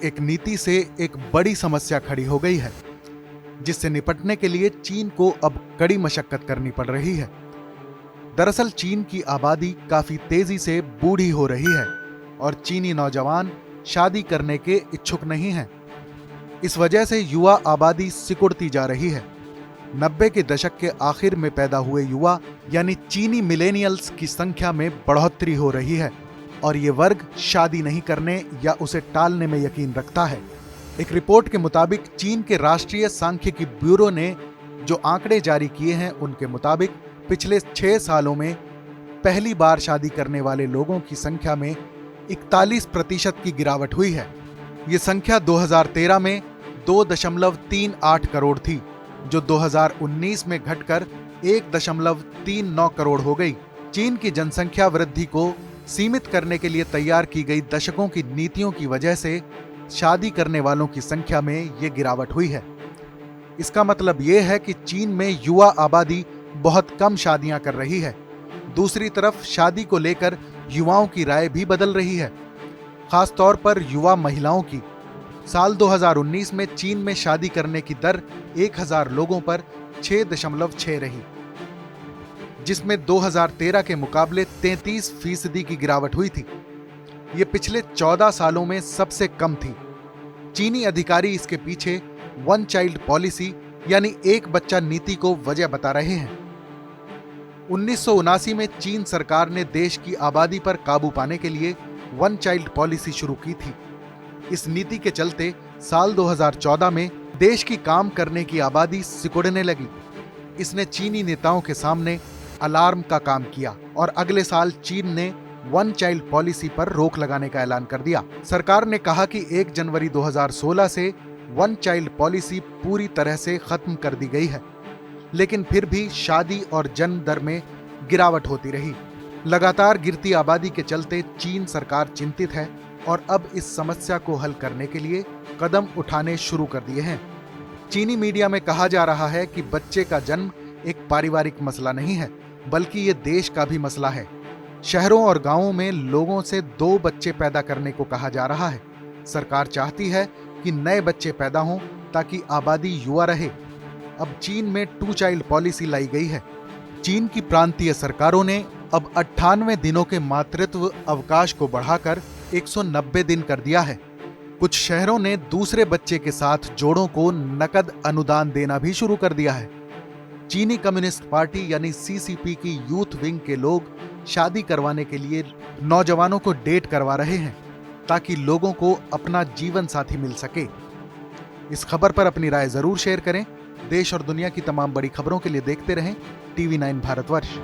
एक नीति से एक बड़ी समस्या खड़ी हो गई है, जिससे निपटने के लिए चीन को अब कड़ी मशक्कत करनी पड़ रही है। दरअसल चीन की आबादी काफी तेजी से बूढ़ी हो रही है और चीनी नौजवान शादी करने के इच्छुक नहीं हैं। इस वजह से युवा आबादी सिकुड़ती जा रही है। 90 के दशक के आखिर में पैदा हुए युवा यानी चीनी मिलेनियल्स की संख्या में बढ़ोतरी हो रही है और ये वर्ग शादी नहीं करने या उसे टालने में यकीन रखता है। एक रिपोर्ट के मुताबिक चीन के राष्ट्रीय सांख्यिकी ब्यूरो ने जो आंकड़े जारी किए हैं, उनके मुताबिक पिछले 6 सालों में पहली बार शादी करने वाले लोगों की संख्या में 41% की गिरावट हुई है। ये संख्या 2013 में 2.38 करोड़ थी, जो 2019 में घटकर 1.39 करोड़ हो गई। चीन की जनसंख्या वृद्धि को सीमित करने के लिए तैयार की गई दशकों की नीतियों की वजह से शादी करने वालों की संख्या में ये गिरावट हुई है। इसका मतलब ये है कि चीन में युवा आबादी बहुत कम शादियां कर रही है। दूसरी तरफ शादी को लेकर युवाओं की राय भी बदल रही है, खास तौर पर युवा महिलाओं की। साल 2019 में चीन में शादी करने की दर 1000 लोगों पर 6.6 रही, जिसमें 2013 के मुकाबले 33% की गिरावट हुई थी। ये पिछले 14 सालों में सबसे कम थी। चीनी अधिकारी इसके पीछे वन चाइल्ड पॉलिसी यानी एक बच्चा नीति को वजह बता रहे हैं। 1979 में चीन सरकार ने देश की आबादी पर काबू पाने के लिए वन चाइल्ड पॉलिसी शुरू की थी। इस नीति के चलते साल 2014 में देश की काम करने की आबादी सिकुड़ने लगी। इसने चीनी नेताओं के सामने अलार्म का काम किया और अगले साल चीन ने वन चाइल्ड पॉलिसी पर रोक लगाने का ऐलान कर दिया। सरकार ने कहा कि 1 जनवरी 2016 से वन चाइल्ड पॉलिसी पूरी तरह से खत्म कर दी गई है, लेकिन फिर भी शादी और जन्म दर में गिरावट होती रही। लगातार गिरती आबादी के चलते चीन सरकार चिंतित है और अब इस समस्या को हल करने के लिए कदम उठाने शुरू कर दिए हैं। चीनी मीडिया में कहा जा रहा है कि बच्चे का जन्म एक पारिवारिक मसला नहीं है, बल्कि ये देश का भी मसला है। शहरों और गांवों में लोगों से 2 बच्चे पैदा करने को कहा जा रहा है। सरकार चाहती है कि नए बच्चे पैदा हों ताकि आबादी युवा रहे। अब चीन में 2 चाइल्ड पॉलिसी लाई गई है। चीन की प्रांतीय सरकारों ने अब 98 दिनों के मातृत्व अवकाश को बढ़ाकर 190 दिन कर दिया है। कुछ शहरों ने दूसरे बच्चे के साथ जोड़ों को नकद अनुदान देना भी शुरू कर दिया है। चीनी कम्युनिस्ट पार्टी यानी सीसीपी की यूथ विंग के लोग शादी करवाने के लिए नौजवानों को डेट करवा रहे हैं ताकि लोगों को अपना जीवन साथी मिल सके। इस खबर पर अपनी राय जरूर शेयर करें। देश और दुनिया की तमाम बड़ी खबरों के लिए देखते रहें TV9 भारतवर्ष।